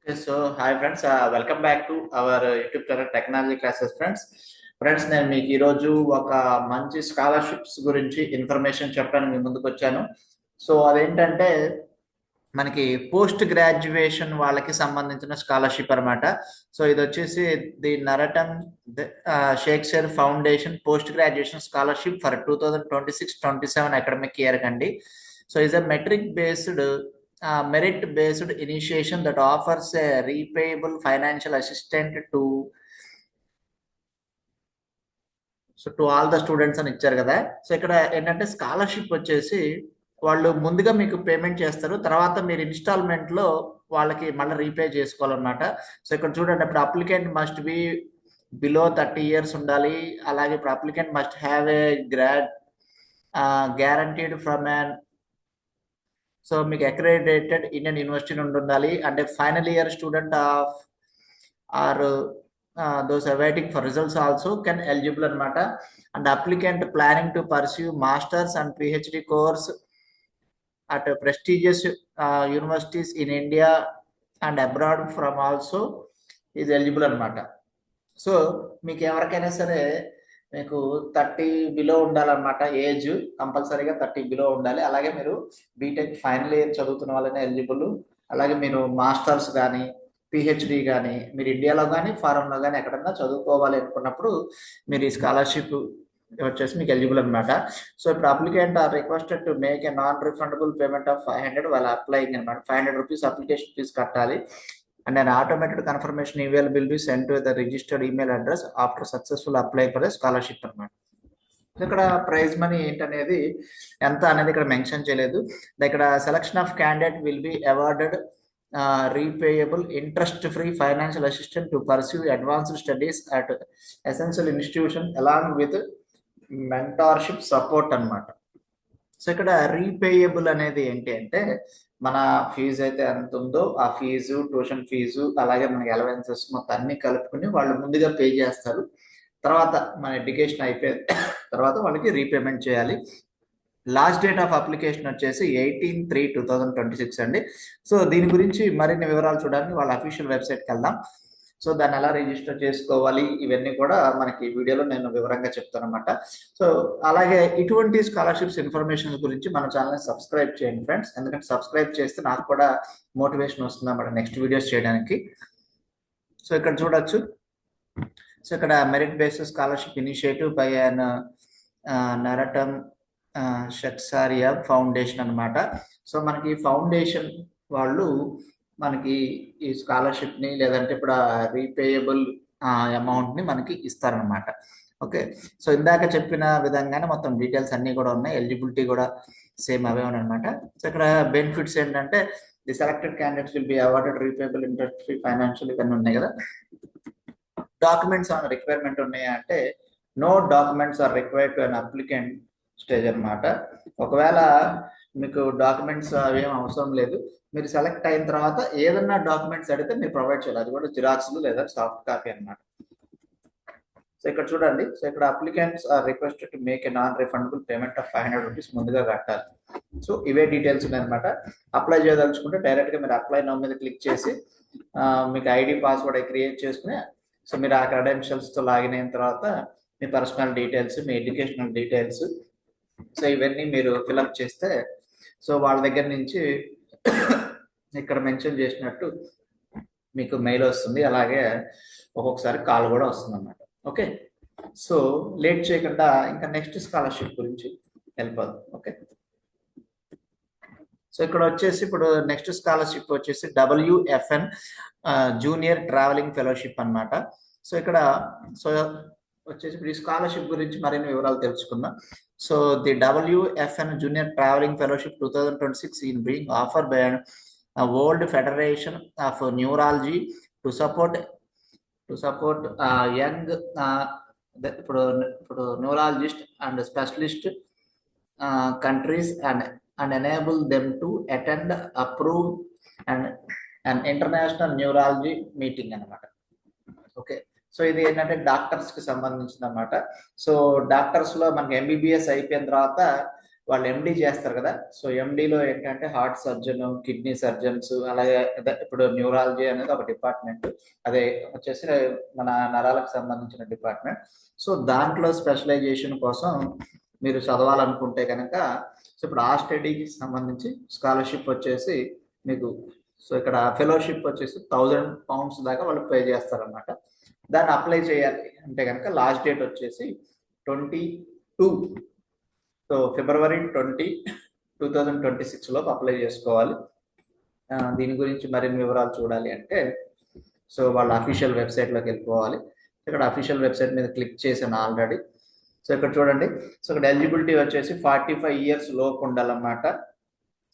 Okay, so hi friends, welcome back to our YouTube channel Technology Classes friends. Friends నేను మీకు ఈరోజు ఒక మంచి స్కాలర్షిప్స్ గురించి ఇన్ఫర్మేషన్ చెప్పడానికి మీ ముందుకు వచ్చాను. సో అదేంటంటే మనకి పోస్ట్ గ్రాడ్యుయేషన్ వాళ్ళకి సంబంధించిన స్కాలర్షిప్ అనమాట. సో ఇది వచ్చేసి the Narotam Sekhsaria foundation post graduation scholarship for 2026-27 academic year కండి. So is a merit based initiation that offers a repayable financial assistance to all the students అని ఇచ్చారు కదా. సో ఇక్కడ ఏంటంటే స్కాలర్షిప్ వచ్చేసి వాళ్ళు ముందుగా మీకు పేమెంట్ చేస్తారు, తర్వాత మీరు ఇన్స్టాల్మెంట్ లో వాళ్ళకి మళ్ళీ రీపే చేసుకోవాలన్నమాట. సో ఇక్కడ చూడండి, ఇప్పుడు applicant must be below 30 years ఉండాలి. అలాగే ఇప్పుడు applicant must have a guaranteed from an so మీకు అక్రెడిటెడ్ ఇండియన్ యూనివర్సిటీ నుండి ఉండాలి. అంటే final year student of or those awaiting for results also can eligible అనమాట. And applicant planning to pursue masters and PhD course at prestigious universities in India and abroad from also is eligible అనమాట. So మీకు ఎవరికైనా సరే మీకు 30 below ఉండాలన్నమాట. Age కంపల్సరీగా 30 below ఉండాలి. అలాగే మీరు బీటెక్ ఫైనల్ ఇయర్ చదువుతున్న వాళ్ళనే ఎలిజిబుల్. అలాగే మీరు మాస్టర్స్ కానీ పిహెచ్డి కానీ మీరు ఇండియాలో కానీ ఫారెన్లో కానీ ఎక్కడన్నా చదువుకోవాలి అనుకున్నప్పుడు మీరు ఈ స్కాలర్షిప్ వచ్చేసి మీకు ఎలిజిబుల్ అనమాట. సో ఇప్పుడు applicant are requested to make a non refundable payment of 500 వాళ్ళ అప్లైయింగ్ అనమాట. 500 రూపీస్ అప్లికేషన్ ఫీజు కట్టాలి. And an automated confirmation email will be sent to the registered email address after successful apply for a scholarship అనమాట. ఇక్కడ prize money ఏంటనేది ఎంత అనేది ఇక్కడ mention చేయలేదు. ఇక్కడ selection of candidate will be awarded repayable interest free financial assistant to pursue advanced studies at essential institution along with mentorship support అనమాట. So ఇక్కడ రీపేయబుల్ అనేది ఏంటి అంటే మన ఫీజు అయితే ఎంత ఉందో ఆ ఫీజు, ట్యూషన్ ఫీజు, అలాగే మనకి అలవెన్సెస్ మొత్తం అన్ని కలుపుకుని వాళ్ళు ముందుగా పే చేస్తారు. తర్వాత మన ఎడ్యుకేషన్ అయిపోయిన తర్వాత వాళ్ళకి రీపేమెంట్ చేయాలి. లాస్ట్ డేట్ ఆఫ్ అప్లికేషన్ వచ్చేసి 18/3/2026 అండి. సో దీని గురించి మరిన్ని వివరాలు చూడడానికి వాళ్ళ అఫీషియల్ వెబ్సైట్కి వెళ్దాం. సో దాన్ని ఎలా రిజిస్టర్ చేసుకోవాలి ఇవన్నీ కూడా మనకి వీడియోలో నేను వివరంగా చెప్తాను అనమాట. సో అలాగే ఇటువంటి స్కాలర్షిప్స్ ఇన్ఫర్మేషన్ గురించి మన ఛానల్ని సబ్స్క్రైబ్ చేయండి ఫ్రెండ్స్, ఎందుకంటే సబ్స్క్రైబ్ చేస్తే నాకు కూడా మోటివేషన్ వస్తుంది అన్నమాట నెక్స్ట్ వీడియోస్ చేయడానికి. సో ఇక్కడ చూడొచ్చు. సో ఇక్కడ merit based scholarship initiative by an Narotam Sekhsaria foundation అనమాట. సో మనకి ఫౌండేషన్ వాళ్ళు మనకి ఈ స్కాలర్షిప్ని లేదంటే ఇప్పుడు రీపేయబుల్ అమౌంట్ని మనకి ఇస్తారనమాట. ఓకే, సో ఇందాక చెప్పిన విధంగానే మొత్తం డీటెయిల్స్ అన్నీ కూడా ఉన్నాయి. ఎలిజిబిలిటీ కూడా సేమ్ అవే అనమాట. సో ఇక్కడ బెనిఫిట్స్ ఏంటంటే the selected candidates will be awarded repayable interest free financial ఇవన్నీ ఉన్నాయి కదా. డాక్యుమెంట్స్ ఆన్ రిక్వైర్మెంట్ ఉన్నాయా అంటే no documents are required to an applicant stage అనమాట. ఒకవేళ మీకు డాక్యుమెంట్స్ అవేం అవసరం లేదు. మీరు సెలెక్ట్ అయిన తర్వాత ఏదన్నా డాక్యుమెంట్స్ అడిగితే మీరు ప్రొవైడ్ చేయాలి, అది కూడా జిరాక్స్లు లేదా సాఫ్ట్ కాపీ అనమాట. సో ఇక్కడ చూడండి. సో ఇక్కడ applicants are requested to make a non refundable payment of 500 rupees ముందుగా కట్టాలి. సో ఇవే డీటెయిల్స్ ఉన్నాయన్నమాట. అప్లై చేయదలుచుకుంటే డైరెక్ట్గా మీరు అప్లై నౌ మీద క్లిక్ చేసి మీకు ఐడి పాస్వర్డ్ క్రియేట్ చేసుకుని సో మీరు ఆ క్రెడెన్షియల్స్తో లాగిన్ అయిన తర్వాత మీ పర్సనల్ డీటెయిల్స్, మీ ఎడ్యుకేషనల్ డీటెయిల్స్, సో ఇవన్నీ మీరు ఫిలప్ చేస్తే సో వాళ్ళ దగ్గర నుంచి ఇక్కడ మెన్షన్ చేసినట్టు మీకు మెయిల్ వస్తుంది, అలాగే ఒక్కొక్కసారి కాల్ కూడా వస్తుంది అన్నమాట. ఓకే, సో లేట్ చేయకుండా ఇంకా నెక్స్ట్ స్కాలర్షిప్ గురించి వెళ్ళిపోదాం. ఓకే, సో ఇక్కడ వచ్చేసి ఇప్పుడు నెక్స్ట్ స్కాలర్షిప్ వచ్చేసి WFN జూనియర్ ట్రావెలింగ్ ఫెలోషిప్ అనమాట. సో ఇక్కడ సో వచ్చేసి ఇప్పుడు ఈ స్కాలర్షిప్ గురించి మరిన్ని వివరాలు తెలుసుకుందాం. So the WFN junior travelling fellowship 2026 in being offer by World Federation of Neurology to support young ఇప్పుడు neurologist and specialist countries and enable them to attend approved and an international neurology meeting అనమాట. Okay, so ఇది ఏంటంటే డాక్టర్స్కి సంబంధించింది అనమాట. So డాక్టర్స్లో మనకి MBBS అయిపోయిన తర్వాత వాళ్ళు ఎండి చేస్తారు కదా. సో ఎండిలో ఏంటంటే హార్ట్ సర్జన్, కిడ్నీ సర్జన్స్, అలాగే ఇప్పుడు న్యూరాలజీ అనేది ఒక డిపార్ట్మెంట్, అదే వచ్చేసి మన నరాలకు సంబంధించిన డిపార్ట్మెంట్. సో దాంట్లో స్పెషలైజేషన్ కోసం మీరు చదవాలనుకుంటే కనుక సో ఇప్పుడు ఆ స్టడీకి సంబంధించి స్కాలర్షిప్ వచ్చేసి మీకు సో ఇక్కడ ఫెలోషిప్ వచ్చేసి £1000 దాకా వాళ్ళు పే చేస్తారనమాట. దాన్ని అప్లై చేయాలి అంటే కనుక లాస్ట్ డేట్ వచ్చేసి 22 సో ఫిబ్రవరి 2026 లోపు అప్లై చేసుకోవాలి. దీని గురించి మరిన్ని వివరాలు చూడాలి అంటే సో వాళ్ళ అఫీషియల్ వెబ్సైట్లోకి వెళ్ళిపోవాలి. ఇక్కడ అఫీషియల్ వెబ్సైట్ మీద క్లిక్ చేశాను ఆల్రెడీ. సో ఇక్కడ చూడండి, సో ఇక్కడ ఎలిజిబిలిటీ వచ్చేసి 45 years లోపు ఉండాలన్నమాట.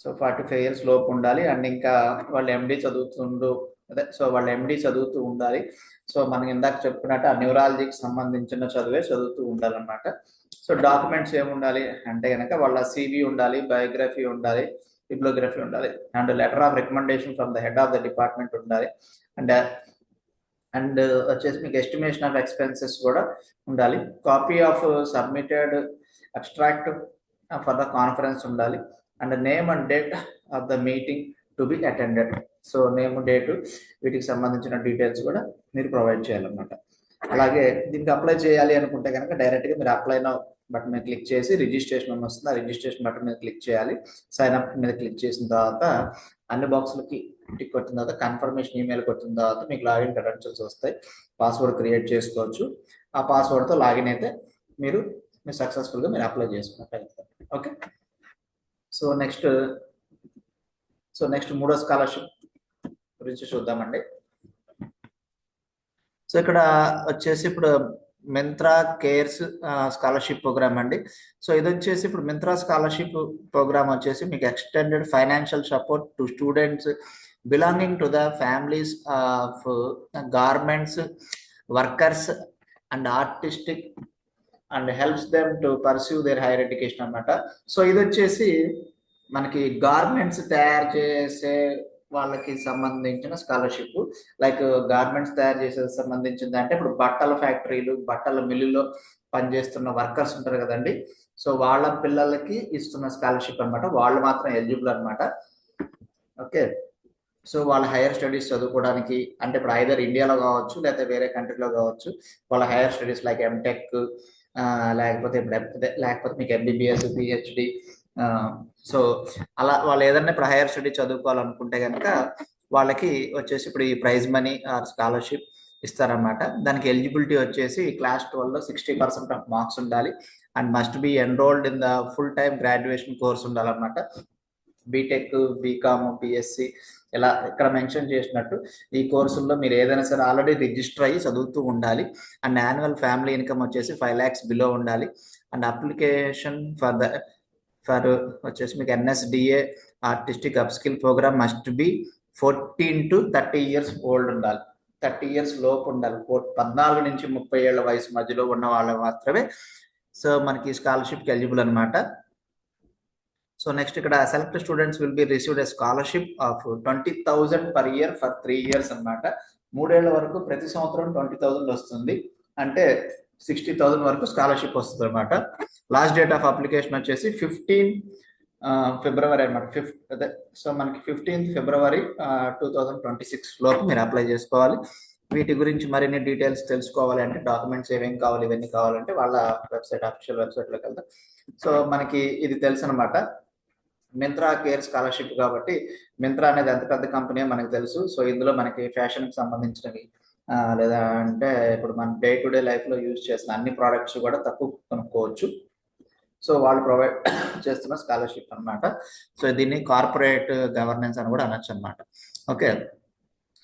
సో 45 years లోపు ఉండాలి. అండ్ ఇంకా వాళ్ళు ఎండి చదువుతుండు, అదే సో వాళ్ళు ఎండి చదువుతూ ఉండాలి. సో మనకి ఇందాక చెప్పుకున్నట్టు ఆ న్యూరాలజీకి సంబంధించిన చదువే చదువుతూ ఉండాలన్నమాట. సో డాక్యుమెంట్స్ ఏముండాలి అంటే కనుక వాళ్ళ సివి ఉండాలి, బయోగ్రఫీ ఉండాలి, బిబ్లియోగ్రఫీ ఉండాలి, and letter of recommendation from the head of the department ఉండాలి. అండ్ వచ్చేసి మీకు ఎస్టిమేషన్ ఆఫ్ ఎక్స్పెన్సెస్ కూడా ఉండాలి. Copy of submitted abstract for the conference ఉండాలి. And name and date of the meeting to be attended. So name, date, వీటికి సంబంధించిన details కూడా మీరు ప్రొవైడ్ చేయాలన్నమాట. అలాగే దీనికి అప్లై చేయాలి అనుకుంటే కనుక డైరెక్ట్గా మీరు అప్లై నౌ బటన్ మీద క్లిక్ చేసి రిజిస్ట్రేషన్ అని వస్తుంది, ఆ రిజిస్ట్రేషన్ బటన్ మీద క్లిక్ చేయాలి. సైన్ అప్ మీద క్లిక్ చేసిన తర్వాత అన్ని బాక్సులకి టిక్ కొట్టిన తర్వాత కన్ఫర్మేషన్ ఈమెయిల్ కొట్టిన తర్వాత మీకు లాగిన్ క్రెడెన్షియల్స్ వస్తాయి. పాస్వర్డ్ క్రియేట్ చేసుకోవచ్చు. ఆ పాస్వర్డ్తో లాగిన్ అయితే మీరు సక్సెస్ఫుల్గా మీరు అప్లై చేసుకున్నట్టు అవుతుంది. ఓకే. సో నెక్స్ట్ మూడో స్కాలర్షిప్ గురించి చూద్దామండి. సో ఇక్కడ వచ్చేసి ఇప్పుడు మింత్రా కేర్స్ స్కాలర్షిప్ ప్రోగ్రామ్ అండి. సో ఇది వచ్చేసి ఇప్పుడు మింత్రా స్కాలర్షిప్ ప్రోగ్రామ్ వచ్చేసి మీకు extended financial support to students belonging to the families of garments workers and artistic and helps them to pursue their higher education అన్నమాట. సో ఇది వచ్చేసి మనకి గార్మెంట్స్ తయారు చేసే వాళ్ళకి సంబంధించిన స్కాలర్షిప్. లైక్ గార్మెంట్స్ తయారు చేసే సంబంధించింది అంటే ఇప్పుడు బట్టల ఫ్యాక్టరీలు, బట్టల మిల్లులో పనిచేస్తున్న వర్కర్స్ ఉంటారు కదండి. సో వాళ్ళ పిల్లలకి ఇస్తున్న స్కాలర్షిప్ అనమాట. వాళ్ళు మాత్రం ఎలిజిబుల్ అనమాట. ఓకే. సో వాళ్ళ హైయర్ స్టడీస్ చదువుకోవడానికి అంటే ఇప్పుడు ఐదర్ ఇండియాలో కావచ్చు లేకపోతే వేరే కంట్రీలో కావచ్చు, వాళ్ళ హైయర్ స్టడీస్ లైక్ ఎంటెక్ లేకపోతే మీకు ఎంబీబీఎస్, పిహెచ్డి, సో అలా వాళ్ళు ఏదైనా ఇప్పుడు హైయర్ స్టడీ చదువుకోవాలనుకుంటే కనుక వాళ్ళకి వచ్చేసి ఇప్పుడు ఈ ప్రైజ్ మనీ ఆర్ స్కాలర్షిప్ ఇస్తారనమాట. దానికి ఎలిజిబిలిటీ వచ్చేసి క్లాస్ 12లో 60% ఆఫ్ మార్క్స్ ఉండాలి and must be enrolled in the full time graduation course ఉండాలన్నమాట. బీటెక్, బీకామ్, బిఎస్సి ఇలా ఇక్కడ మెన్షన్ చేసినట్టు ఈ కోర్సుల్లో మీరు ఏదైనా సరే ఆల్రెడీ రిజిస్టర్ అయ్యి చదువుతూ ఉండాలి. అండ్ యాన్యువల్ ఫ్యామిలీ ఇన్కమ్ వచ్చేసి 5 lakhs బిలో ఉండాలి. అండ్ అప్లికేషన్ ఫర్ వచ్చేసి మీకు NSDA artistic upskill program must be 14 to 30 years old ఉండాలి. 30 years లోపు ఉండాలి. 14 నుంచి 30 ఏళ్ల వయసు మధ్యలో ఉన్న వాళ్ళు మాత్రమే సో మనకి స్కాలర్షిప్కి ఎలిజిబుల్ అనమాట. సో నెక్స్ట్ ఇక్కడ select students will be received a scholarship of 20,000 per year for 3 years అనమాట. 3 ఏళ్ల వరకు ప్రతి సంవత్సరం 20,000 వస్తుంది. అంటే 60,000 వరకు స్కాలర్షిప్ వస్తుంది అనమాట. లాస్ట్ డేట్ ఆఫ్ అప్లికేషన్ వచ్చేసి 15 ఫిబ్రవరి అనమాట. సో మనకి 15th February 2026 లోపు మీరు అప్లై చేసుకోవాలి. వీటి గురించి మరిన్ని డీటెయిల్స్ తెలుసుకోవాలి అంటే డాక్యుమెంట్స్ ఏమేమి కావాలి ఇవన్నీ కావాలంటే వాళ్ళ అఫీషియల్ వెబ్సైట్లోకి వెళ్తాం. సో మనకి ఇది తెలుసు అనమాట, మింత్రా కేర్ స్కాలర్షిప్ కాబట్టి మింత్రా అనేది ఎంత పెద్ద కంపెనీ మనకు తెలుసు. సో ఇందులో మనకి ఫ్యాషన్కి సంబంధించినవి లేదా అంటే ఇప్పుడు మన డే టు డే లైఫ్లో యూజ్ చేసిన అన్ని ప్రోడక్ట్స్ కూడా తక్కువ కొనుక్కోవచ్చు. సో వాళ్ళు ప్రొవైడ్ చేస్తున్న స్కాలర్షిప్ అనమాట. సో దీన్ని కార్పొరేట్ గవర్నెన్స్ అని కూడా అనొచ్చు అనమాట. ఓకే.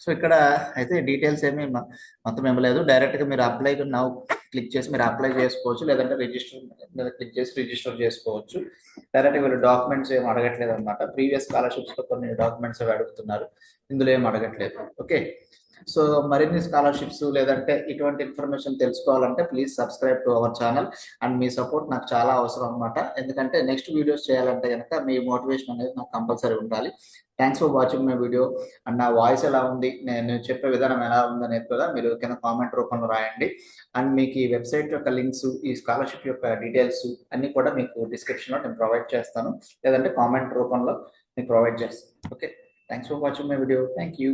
సో ఇక్కడ అయితే డీటెయిల్స్ ఏమీ మొత్తం ఇవ్వలేదు. డైరెక్ట్గా మీరు అప్లై నౌ క్లిక్ చేసి మీరు అప్లై చేసుకోవచ్చు, లేదంటే రిజిస్టర్ మీద క్లిక్ చేసి రిజిస్టర్ చేసుకోవచ్చు. డైరెక్ట్గా వీళ్ళు డాక్యుమెంట్స్ ఏమి అడగట్లేదు అనమాట. ప్రీవియస్ స్కాలర్షిప్స్లో కొన్ని డాక్యుమెంట్స్ అవి అడుగుతున్నారు, ఇందులో ఏం అడగట్లేదు. ఓకే. సో మరిన్ని స్కాలర్షిప్స్ లేదంటే ఇటువంటి ఇన్ఫర్మేషన్ తెలుసుకోవాలంటే please subscribe to our channel. And me support నాకు చాలా అవసరం అనమాట. ఎందుకంటే నెక్స్ట్ వీడియోస్ చేయాలంటే కనుక మీ మోటివేషన్ అనేది నాకు కంపల్సరీ ఉండాలి. Thanks for watching my video. And నా వాయిస్ ఎలా ఉంది, నేను చెప్పే విధానం ఎలా ఉంది అనేది కూడా మీరు కింద కామెంట్ రూపంలో రాయండి. అండ్ మీకు ఈ వెబ్సైట్ యొక్క లింక్స్, ఈ స్కాలర్షిప్ యొక్క డీటెయిల్స్ అన్ని కూడా మీకు డిస్క్రిప్షన్లో నేను ప్రొవైడ్ చేస్తాను, లేదంటే కామెంట్ రూపంలో మీకు ప్రొవైడ్ చేస్తాను. Okay, thanks for watching my video. Thank you.